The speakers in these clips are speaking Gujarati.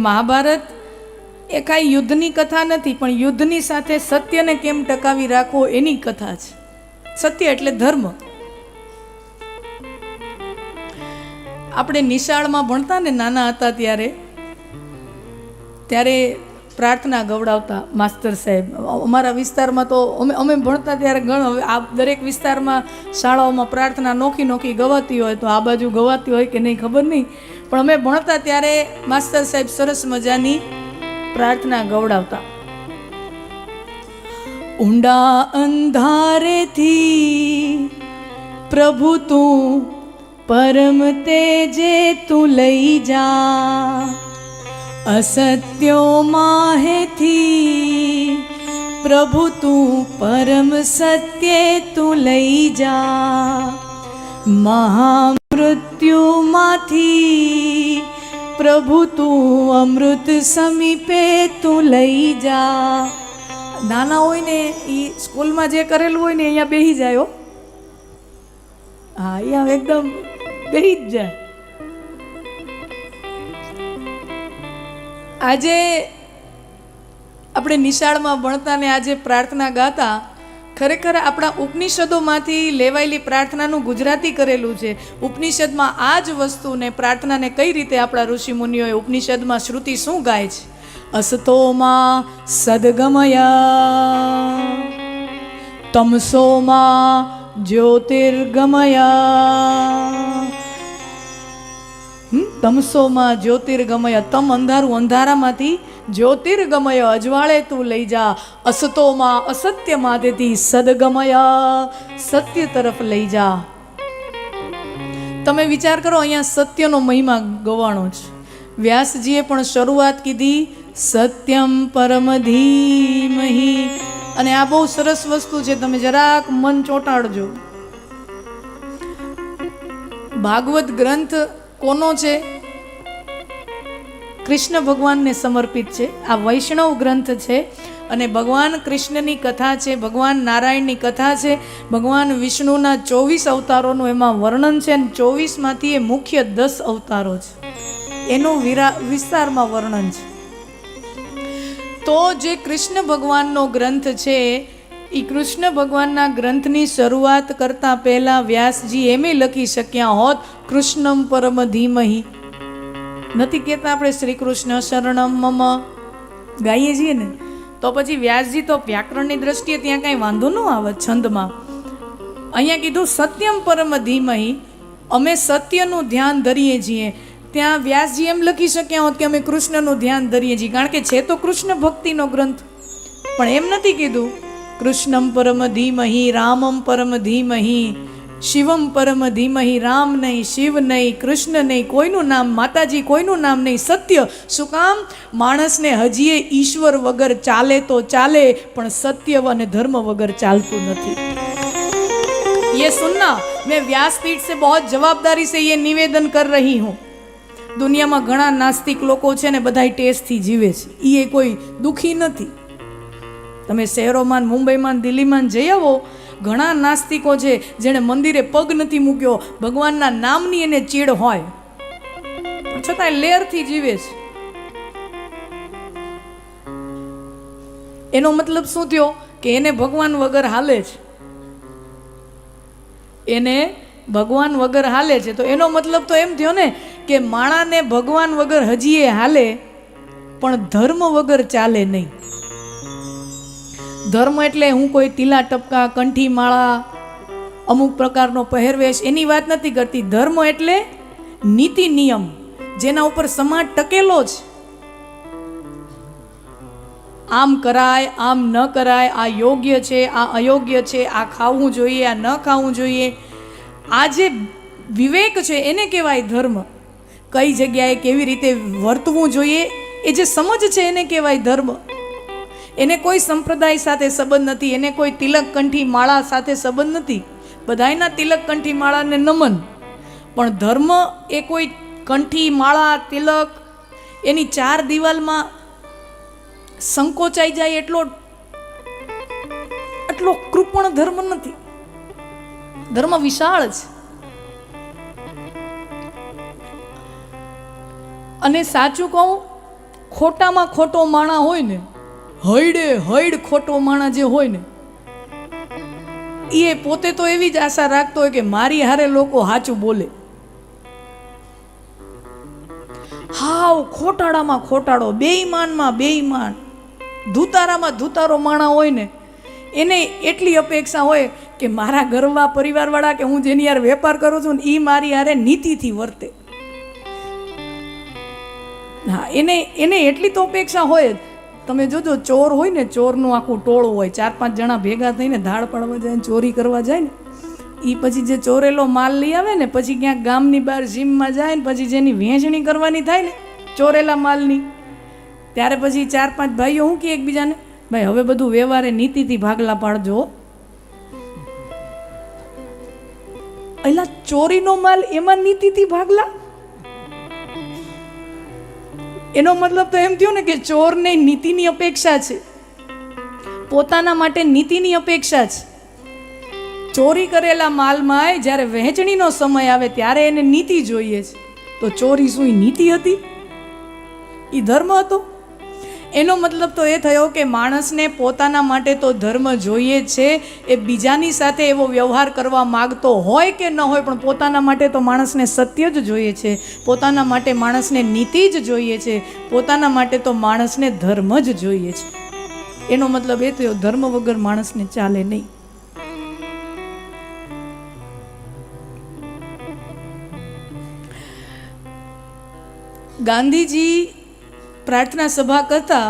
મહાભારત એ કાંઈ યુદ્ધની કથા નથી, પણ યુદ્ધની સાથે સત્યને કેમ ટકાવી રાખવો એની કથા છે. સત્ય એટલે ધર્મ. આપણે નિશાળમાં ભણતા ને નાના હતા ત્યારે પ્રાર્થના ગવડાવતા માસ્તર સાહેબ. અમારા વિસ્તારમાં તો અમે ભણતા ત્યારે હવે આ દરેક વિસ્તારમાં શાળાઓમાં પ્રાર્થના નોખી ગવાતી હોય, તો આ બાજુ ગવાતી હોય કે નહીં ખબર નહીં, પણ અમે ભણતા ત્યારે માસ્તર સાહેબ સરસ મજાની પ્રાર્થના ગવડાવતા. ઊંડા અંધારેથી પ્રભુ તું પરમ તેજે તું લઈ જા, અસત્યો માહેથી પ્રભુ તું પરમ સત્ય તું લઈ જા, મહામૃત્યુમાંથી પ્રભુ તું અમૃત સમીપે તું લઈ જા. નાના હોય ને એ સ્કૂલમાં જે કરેલું હોય ને અહીંયા બેસી જાય. હા, અહીંયા એકદમ બેસી જ જાય. આજે આપણે નિશાળમાં ભણતા ને આજે પ્રાર્થના ગાતા, ખરેખર આપણા ઉપનિષદોમાંથી લેવાયેલી પ્રાર્થનાનું ગુજરાતી કરેલું છે. ઉપનિષદમાં આ જ વસ્તુને પ્રાર્થનાને કઈ રીતે આપણા ઋષિ મુનિઓએ ઉપનિષદમાં શ્રુતિ શું ગાય છે? અસતોમાં સદગમયા તમસોમાં જ્યોતિર્ગમયા. તમસોમાં જ્યોતિર્ગમય, તમ અંધારું, અંધારામાંથી જ્યોતિર્ગમય અજવાળે તું લઈ જા, અસતોમાં અસત્યમાંથી સદગમય સત્ય તરફ લઈ જા. તમે વિચાર કરો, અહીંયા સત્યનો મહિમા ગવાણો છે. વ્યાસજીએ પણ શરૂઆત કીધી સત્યમ પરમ ધીમહિ, અને આ બહુ સરસ વસ્તુ છે, તમે જરાક મન ચોંટાડજો. ભાગવત ગ્રંથ કોનો છે? કૃષ્ણ ભગવાનને સમર્પિત છે. આ વૈષ્ણવ ગ્રંથ છે અને ભગવાન કૃષ્ણની કથા છે, ભગવાન નારાયણની કથા છે, ભગવાન વિષ્ણુના 24 અવતારોનું એમાં વર્ણન છે, અને 24માંથી એ મુખ્ય 10 અવતારો છે, એનું વિસ્તારમાં વર્ણન છે. તો જે કૃષ્ણ ભગવાનનો ગ્રંથ છે, એ કૃષ્ણ ભગવાનના ગ્રંથની શરૂઆત કરતા પહેલા વ્યાસજી એમ લખી શક્યા હોત કૃષ્ણમ પરમ ધીમહિ. નથી કહેતા આપણે શ્રી કૃષ્ણ શરણમ મમ ગાઈએ છીએ ને, તો પછી વ્યાસજી તો વ્યાકરણની દ્રષ્ટિએ ત્યાં કાંઈ વાંધો ન આવે છંદમાં. અહીંયા કીધું સત્યમ પરમ ધીમહિ, અમે સત્યનું ધ્યાન ધરીએ છીએ. ત્યાં વ્યાસજી એમ લખી શક્યા હોત કે અમે કૃષ્ણનું ધ્યાન ધરીએ છીએ, કારણ કે છે તો કૃષ્ણ ભક્તિનો ગ્રંથ. પણ એમ નથી કીધું કૃષ્ણમ પરમ ધીમહિ રામમ પરમ ધીમહિ શિવમ પરમ ધીમહિ. રામ નહીં, શિવ નહીં, કૃષ્ણ નહીં, કોઈનું નામ, માતાજી કોઈનું નામ નહીં, સત્ય. શું કામ? માણસને હજીએ ઈશ્વર વગર ચાલે તો ચાલે, પણ સત્ય અને ધર્મ વગર ચાલતું નથી. ये सुनना, मैं व्यासपीठ से बहुत जवाबदारी से ये निवेदन कर रही हूँ. દુનિયામાં ઘણા નાસ્તિક લોકો છે ને, બધા ટેસ્ટથી જીવે છે, એ કોઈ દુઃખી નથી. તમે શહેરોમાં, મુંબઈમાં, દિલ્હીમાં જઈ આવો, ઘણા નાસ્તિકો છે જેણે મંદિરે પગ નથી મૂક્યો, ભગવાનના નામની એને ચીડ હોય, પણ છતાં લેરથી જીવે છે. એનો મતલબ શું થયો? કે એને ભગવાન વગર હાલે છે, એને ભગવાન વગર હાલે છે. તો એનો મતલબ તો એમ થયો ને કે માણાને ભગવાન વગર હજીએ હાલે, પણ ધર્મ વગર ચાલે નહીં. ધર્મ એટલે હું કોઈ તીલા ટપકા, કંઠી માળા, અમુક પ્રકારનો પહેરવેશ એની વાત નથી કરતી. ધર્મ એટલે નીતિ નિયમ, જેના ઉપર સમાજ ટકેલો છે. આમ કરાય, આમ ન કરાય, આ યોગ્ય છે, આ અયોગ્ય છે, આ ખાવું જોઈએ, આ ન ખાવું જોઈએ. આ જે વિવેક છે એને કહેવાય ધર્મ. કઈ જગ્યાએ કેવી રીતે વર્તવું જોઈએ એ જે સમજ છે એને કહેવાય ધર્મ. એને કોઈ સંપ્રદાય સાથે સંબંધ નથી, એને કોઈ તિલક કંઠી માળા સાથે સંબંધ નથી. બધાયના તિલક કંઠી માળાને નમન, પણ ધર્મ એ કોઈ કંઠી માળા, તિલક એની 4 દિવાલમાં સંકોચાઈ જાય એટલો કૃપણ ધર્મ નથી. ધર્મ વિશાળ છે. અને સાચું કહું ખોટામાં ખોટો માણા હોય ને, હૈડે હૈડ ખોટો માણા જે હોય ને, એ પોતે તો એવી જ આશા રાખતો હોય કે મારી હારે લોકો સાચું બોલે. હાવ ખોટાડામાં ખોટાડો, બેઈમાનમાં બેઈમાન, ધૂતારામાં ધૂતારો માણા હોય ને, એને એટલી અપેક્ષા હોય કે મારા ઘરમાં પરિવારવાળા કે હું જેની યાર વેપાર કરું છું ને એ મારી હારે નીતિથી વર્તે. હા, એને એટલી તો અપેક્ષા હોય જ. તમે જોજો, ચોર હોય ને, ચોરનું આખું ટોળું હોય, 4-5 જણા ભેગા થઈને ધાડ પાડવા જાય ને ચોરી કરવા જાય ને, એ પછી જે ચોરેલો માલ લઈ આવે ને, પછી ક્યાંક ગામની બહાર જીમમાં જાય ને, પછી જેની વહેંચણી કરવાની થાય ને ચોરેલા માલની, ત્યારે પછી 4-5 ભાઈઓ શું કહે એકબીજાને, ભાઈ હવે બધું વ્યવહારે નીતિથી ભાગલા પાડજો. એલા ચોરીનો માલ એમાં નીતિથી ભાગલા? એનો મતલબ તો એમ થયો ને કે ચોરને નીતિની અપેક્ષા છે, પોતાના માટે નીતિની અપેક્ષા છે. ચોરી કરેલા માલમાં જ્યારે વહેંચણીનો સમય આવે ત્યારે એને નીતિ જોઈએ છે. તો ચોરી શું એ નીતિ હતી? એ ધર્મ હતો? એનો મતલબ તો એ થયો કે માણસને પોતાના માટે તો ધર્મ જોઈએ છે. એ બીજાની સાથે એવો વ્યવહાર કરવા માગતો હોય કે ન હોય, પણ પોતાના માટે તો માણસને સત્ય જ જોઈએ છે, પોતાના માટે માણસને નીતિ જ જોઈએ છે, પોતાના માટે તો માણસને ધર્મ જ જોઈએ છે. એનો મતલબ એ થયો ધર્મ વગર માણસને ચાલે નહીં. ગાંધીજી પ્રાર્થના સભા કરતા,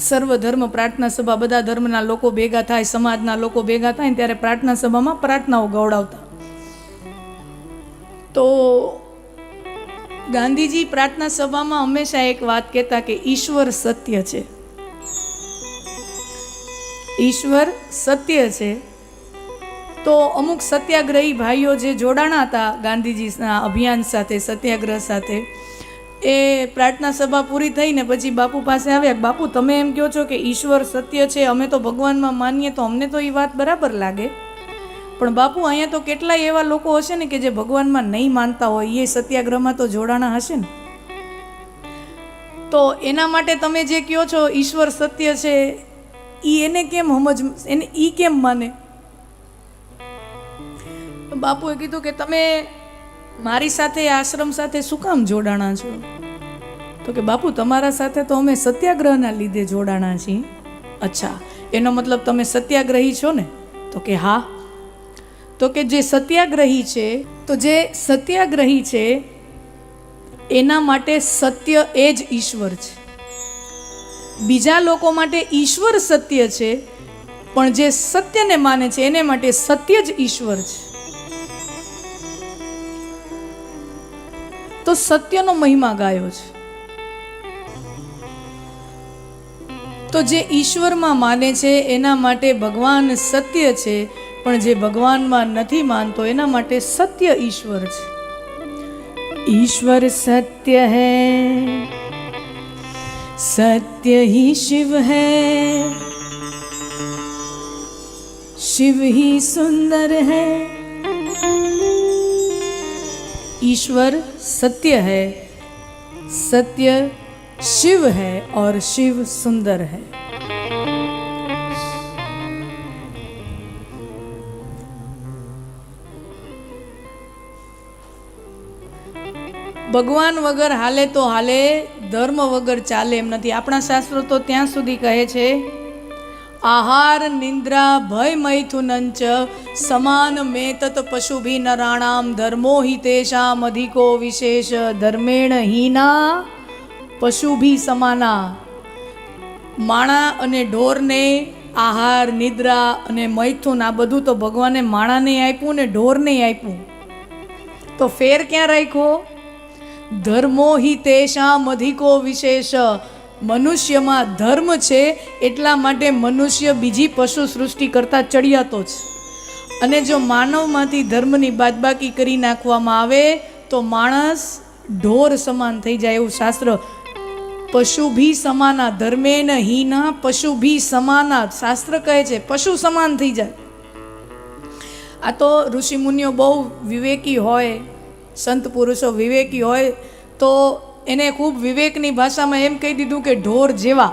સર્વધર્મ પ્રાર્થના સભા, બધા ધર્મના લોકો ભેગા થાય, સમાજના લોકો ભેગા થાય ને ત્યારે પ્રાર્થના સભામાં પ્રાર્થનાઓ ગવડાવતા. તો ગાંધીજી પ્રાર્થના સભામાં હંમેશા એક વાત કહેતા કે ઈશ્વર સત્ય છે, ઈશ્વર સત્ય છે. તો અમુક સત્યાગ્રહી ભાઈઓ જે જોડાણા હતા ગાંધીજીના અભિયાન સાથે, સત્યાગ્રહ સાથે, એ પ્રાર્થના સભા પૂરી થઈને પછી બાપુ પાસે આવ્યા. બાપુ, તમે એમ કહો છો કે ઈશ્વર સત્ય છે, અમે તો ભગવાનમાં માનીએ, તો અમને તો એ વાત બરાબર લાગે, પણ બાપુ અહીંયા તો કેટલાય એવા લોકો હશે ને કે જે ભગવાનમાં નહીં માનતા હોય, એ સત્યાગ્રહમાં તો જોડાણા હશે ને. તો એના માટે તમે જે કહો છો ઈશ્વર સત્ય છે, એને કેમ એને ઈ કેમ માને? બાપુએ કીધું કે તમે મારી સાથે આશ્રમ સાથે શું કામ જોડાણા છો? તો કે બાપુ, તમારા સાથે તો અમે સત્યાગ્રહના લીધે જોડાણા છીએ. અચ્છા, એનો મતલબ તમે સત્યાગ્રહી છો ને? તો કે હા. તો કે જે સત્યાગ્રહી છે, તો જે સત્યાગ્રહી છે એના માટે સત્ય એ જ ઈશ્વર છે. બીજા લોકો માટે ઈશ્વર સત્ય છે, પણ જે સત્યને માને છે એને માટે સત્ય જ ઈશ્વર છે. તો સત્યનો મહિમા ગાયો છે. તો જે ઈશ્વરમાં માને છે એના માટે ભગવાન સત્ય છે, પણ જે ભગવાનમાં નથી માનતો એના માટે સત્ય ઈશ્વર છે. ઈશ્વર સત્ય હૈ, સત્ય ही शिव है, शिव ही सुंदर है. ईश्वर सत्य है, सत्य शिव है और शिव सुंदर है. ભગવાન વગર હાલે તો હાલે, ધર્મ વગર ચાલે એમ નથી. આપણા શાસ્ત્રો તો ત્યાં સુધી કહે છે, આહાર નિંદ્રા ભય મૈથુનંચ સમાન મેતત પશુભી નરાણામ ધર્મો હિ તેષામ અધિકો વિશેષ ધર્મેણ હીના પશુભી સમાના. માણા અને ઢોરને આહાર, નિદ્રા અને મૈથુન આ બધું તો ભગવાને માણાને આપ્યું ને ઢોરને આપ્યું, તો ફેર ક્યાં રાખ્યો? ધર્મો હિ તેષામ અધિકો વિશેષ. મનુષ્યમાં ધર્મ છે એટલા માટે મનુષ્ય બીજી પશુ સૃષ્ટિ કરતા ચડિયાતો છે. અને જો માનવમાંથી ધર્મની બાદબાકી કરી નાખવામાં આવે તો માણસ ઢોર સમાન થઈ જાય, એવું શાસ્ત્ર. પશુભી સમાના ધર્મેન હીના પશુભી સમાના, શાસ્ત્ર કહે છે પશુ સમાન થઈ જાય. આ તો ઋષિ મુનિઓ બહુ વિવેકી હોય સંત પુરુષો વિવેકી હોય તો એને ખૂબ વિવેકની ભાષામાં એમ કહી દીધું કે ઢોર જેવા.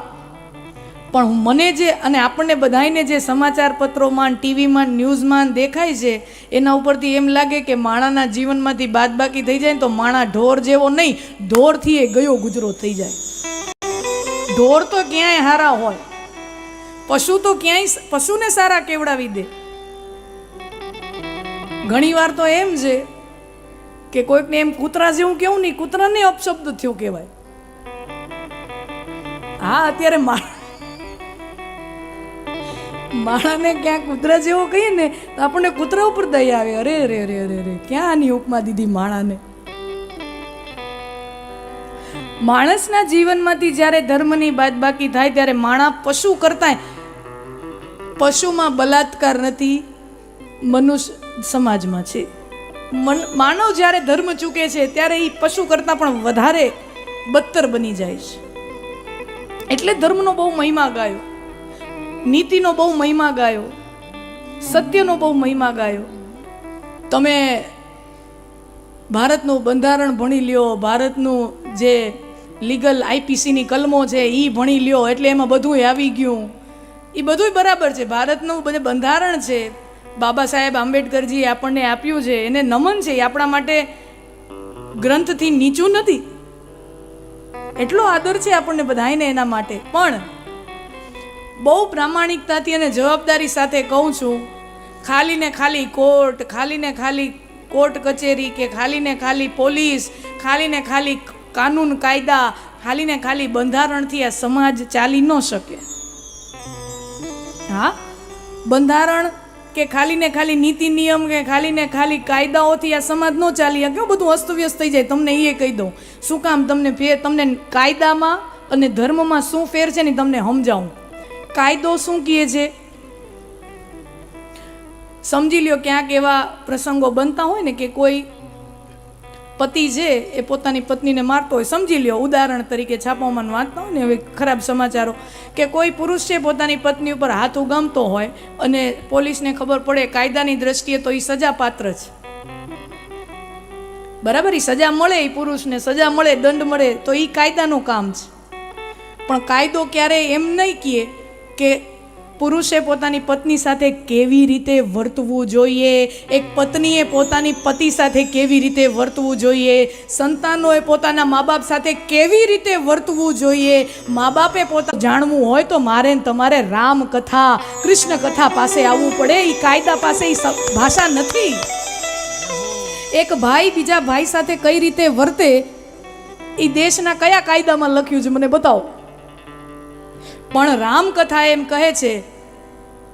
પણ મને જે અને આપણને બધાને જે સમાચાર પત્રોમાં, ટીવીમાં, ન્યૂઝમાં દેખાય છે એના ઉપરથી એમ લાગે કે માણાના જીવનમાંથી બાદબાકી થઈ જાય ને તો માણા ઢોર જેવો નહીં, ઢોરથી એ ગયો ગુજરો થઈ જાય. ઢોર તો ક્યાંય હારા હોય, પશુ તો ક્યાંય પશુને સારા કેવડાવી દે. ઘણીવાર તો એમ છે કે કોઈકને એમ કૂતરા જેવું કેવું નહીં, કૂતરાને અપશબ્દ થયો કહેવાય. હા, અત્યારે માણાને ક્યાં કૂતરા જેવો કહીએ ને તો આપણને કૂતરા ઉપર દયા આવે. અરે રે રે રે રે, ક્યાં આની ઉપમા દીધી માણાને. માણસના જીવનમાંથી જ્યારે ધર્મની બાદબાકી થાય ત્યારે માણા પશુ કરતા, પશુમાં બલાત્કાર નથી, મનુષ્ય સમાજમાં છે. માનવ જ્યારે ધર્મ ચૂકે છે ત્યારે એ પશુ કરતાં પણ વધારે બદતર બની જાય છે. એટલે ધર્મનો બહુ મહિમા ગાયો, નીતિનો બહુ મહિમા ગાયો, સત્યનો બહુ મહિમા ગાયો. તમે ભારતનું બંધારણ ભણી લ્યો, ભારતનું જે લીગલ આઈપીસીની કલમો છે એ ભણી લ્યો, એટલે એમાં બધું આવી ગયું. એ બધું બરાબર છે, ભારતનું બધું બંધારણ છે, બાબા સાહેબ આંબેડકરજીએ આપણને આપ્યું છે, એને નમન છે. એ આપણા માટે ગ્રંથથી નીચું નથી, એટલો આદર છે આપણને બધાને એના માટે. પણ બહુ પ્રામાણિકતાથી અને જવાબદારી સાથે કહું છું, ખાલી ને ખાલી કોર્ટ, ખાલી ને ખાલી કોર્ટ કચેરી કે ખાલી ને ખાલી પોલીસ, ખાલી ને ખાલી કાનૂન કાયદા, ખાલી ને ખાલી બંધારણથી આ સમાજ ચાલી ન શકે. હા, બંધારણ કે ખાલી ને ખાલી નીતિ નિયમ કે ખાલી ને ખાલી કાયદાઓથી આ સમાજ ન ચાલી શકે. બધું અસ્તવ્યસ્ત થઈ જાય. તમને એ કહી દઉં શું કામ, તમને કાયદામાં અને ધર્મમાં શું ફેર છે ને તમને સમજાવું. કાયદો શું કહે છે સમજી લ્યો. ક્યાંક એવા પ્રસંગો બનતા હોય ને કે કોઈ પતિ છે એ પોતાની પત્નીને મારતો હોય, સમજી લ્યો ઉદાહરણ તરીકે છાપામાં વાંચતા હોય ને હવે ખરાબ સમાચારો, કે કોઈ પુરુષ છે પોતાની પત્ની ઉપર હાથ ઉગામતો હોય અને પોલીસને ખબર પડે, કાયદાની દ્રષ્ટિએ તો એ સજાપાત્ર છે, બરાબર, એ સજા મળે, એ પુરુષને સજા મળે, દંડ મળે તો એ કાયદાનું કામ છે. પણ કાયદો ક્યારેય એમ નહીં કહે કે પુરુષે પોતાની પત્ની સાથે કેવી રીતે વર્તવું જોઈએ, એક પત્નીએ પોતાની પતિ સાથે કેવી રીતે વર્તવું જોઈએ, સંતાનોએ પોતાના મા બાપ સાથે કેવી રીતે વર્તવું જોઈએ. મા બાપે પોતા જાણવું હોય તો મારે તમારે રામ કથા, કૃષ્ણ કથા પાસે આવવું પડે. એ કાયદા પાસે એ ભાષા નથી. એક ભાઈ બીજા ભાઈ સાથે કઈ રીતે વર્તે એ દેશના કયા કાયદામાં લખ્યું છે મને બતાવો. પણ રામકથા એમ કહે છે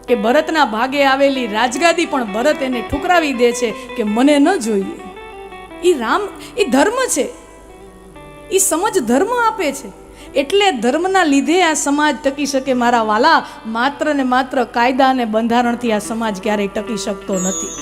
કે ભરતના ભાગે આવેલી રાજગાદી પણ ભરત એને ઠુકરાવી દે છે કે મને ન જોઈએ. એ ધર્મ છે, એ સમજ ધર્મ આપે છે. એટલે ધર્મના લીધે આ સમાજ ટકી શકે મારા વાલા. માત્ર ને માત્ર કાયદા અને બંધારણથી આ સમાજ ક્યારેય ટકી શકતો નથી.